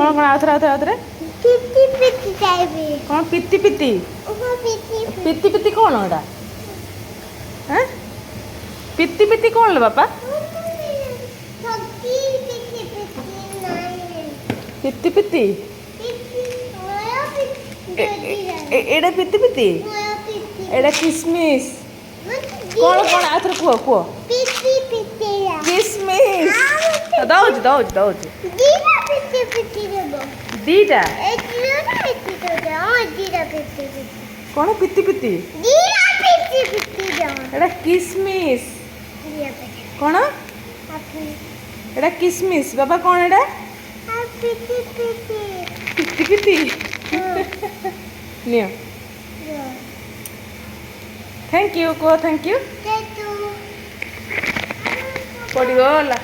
କ'ଣ କ'ଣ ଆଉଥରେ କ'ଣ ପିତି ପିତି ପିତି ପିତି କ'ଣ ଏଇଟା ହାଁ ପିତି ପିତି କ'ଣ ଲୋ ବାପା ପିତି ପିତି ଏଇଟା ପିତି ପିତି ଏଇଟା କିସମିସ୍ କ'ଣ କ'ଣ ଆଉଥରେ କୁହ କିସମିସ୍ ଦଉଛି ଦିଟା କ'ଣ ପିତି ପିତି ଏଇଟା କିସମିସ୍ କ'ଣ ଏଇଟା କିସମିସ୍ ବାବା କ'ଣ ଏଇଟା ପିତି ପିତି ନିଅ ଥ୍ୟାଙ୍କ ୟୁ କୁହ ଥ୍ୟାଙ୍କ ୟୁ ପଡ଼ିଗଲା